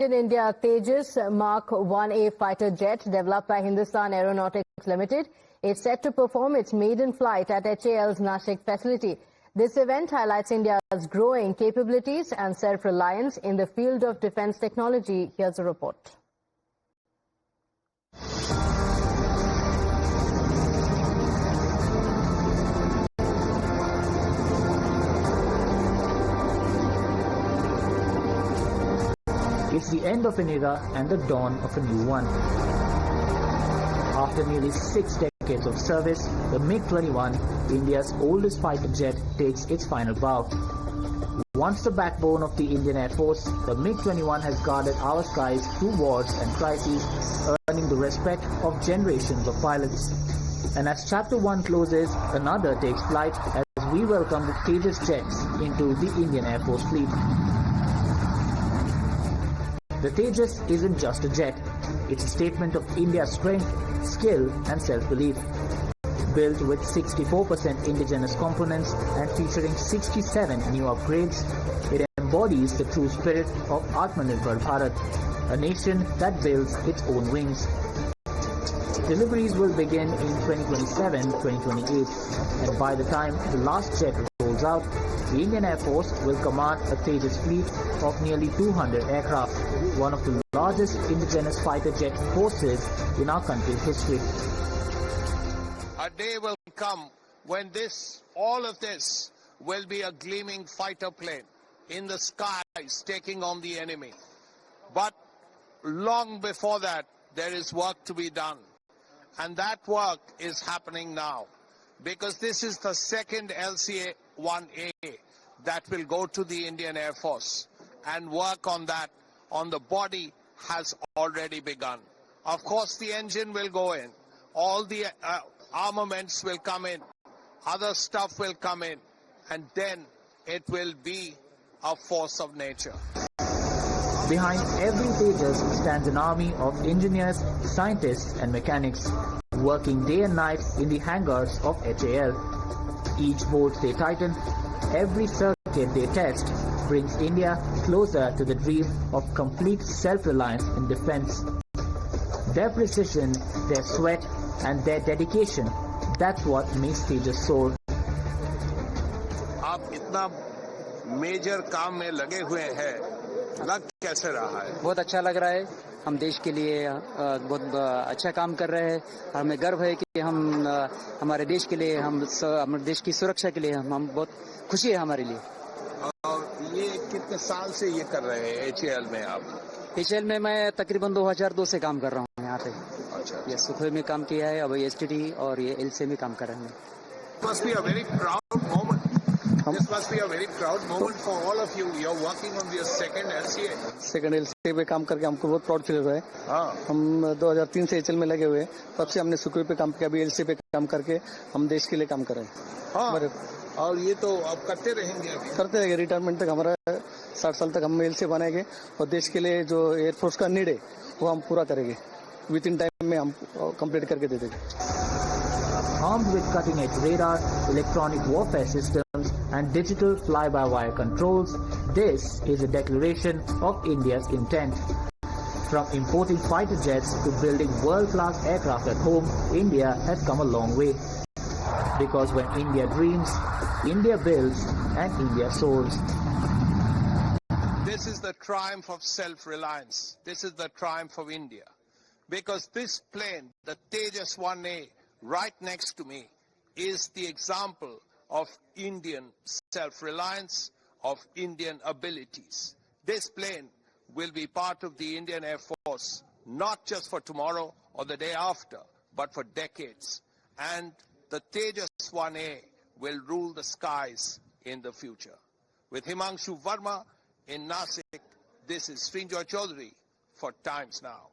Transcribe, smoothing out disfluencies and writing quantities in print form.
In India, Tejas Mk1A fighter jet developed by Hindustan Aeronautics Limited is set to perform its maiden flight at HAL's Nashik facility. This event highlights India's growing capabilities and self-reliance in the field of defense technology. Here's a report. It's the end of an era and the dawn of a new one. After nearly 6 decades of service, the MiG-21, India's oldest fighter jet, takes its final bow. Once the backbone of the Indian Air Force, the MiG-21 has guarded our skies through wars and crises, earning the respect of generations of pilots. And as Chapter 1 closes, another takes flight as we welcome the Tejas jets into the Indian Air Force fleet. The Tejas isn't just a jet, it's a statement of India's strength, skill and self-belief. Built with 64% indigenous components and featuring 67 new upgrades, it embodies the true spirit of Atmanirbhar, a nation that builds its own wings. Deliveries will begin in 2027-2028, and by the time the last jet rolls out, the Indian Air Force will command a Tejas fleet of nearly 200 aircraft, one of the largest indigenous fighter jet forces in our country's history. A day will come when all of this will be a gleaming fighter plane in the skies taking on the enemy. But long before that, there is work to be done. And that work is happening now, because this is the second LCa 1A that will go to the Indian Air Force, and work on that, on the body, has already begun. Of course, the engine will go in, all the armaments will come in, other stuff will come in, and then it will be a force of nature. Behind every Tejas stands an army of engineers, scientists and mechanics, working day and night in the hangars of HAL. Each bolt they tighten, every circuit they test, brings India closer to the dream of complete self-reliance in defense. Their precision, their sweat and their dedication, that's what makes Tejas soar. आप इतना major काम में लगे हुए हैं, लग कैसे रहा है? बहुत अच्छा लग रहा है। हम देश के लिए बहुत अच्छा काम कर रहे हैं। हमें गर्व है कि हम हमारे देश के लिए, हमारे देश की सुरक्षा के लिए हम बहुत खुशी है हमारे लिए। और ये कितने साल से ये कर रहे हैं HAL में आप? HAL में मैं तकरीबन 2002 से काम कर रहा हूँ यहाँ पे। अच्छा। ये सुखोई में काम किया है, अब STD और ये LCA में काम कर रहे हैं। Must be a very proud moment. This must be a very proud moment for all of you. You're working on your second LCA. Second LCA पे काम करके हमको बहुत प्राउड फील हो रहा है। हम 2003 से HAL में लगे हुए हैं, तब से हमने सुखोई पे काम किया, अभी LCA पे काम करके हम देश के लिए काम कर रहे हैं। और ये तो आप करते रहेंगे अभी? करते रहेंगे, रिटायरमेंट तक हमारा 60 साल तक हम LCA बनाएंगे और देश के लिए जो एयरफोर्स का नीड है वो हम पूरा करेंगे। विद इन टाइम में हम कंप्लीट करके दे देंगे। Armed with cutting-edge radar, electronic warfare systems and digital fly-by-wire controls, this is a declaration of India's intent. From importing fighter jets to building world-class aircraft at home, India has come a long way. Because when India dreams, India builds and India soars. This is the triumph of self-reliance. This is the triumph of India. Because this plane, the Tejas 1A, right next to me, is the example of Indian self-reliance, of Indian abilities. This plane will be part of the Indian Air Force, not just for tomorrow or the day after, but for decades. And the Tejas 1A will rule the skies in the future. With Himanshu Verma in Nashik, this is Srinjoy Chaudhary for Times Now.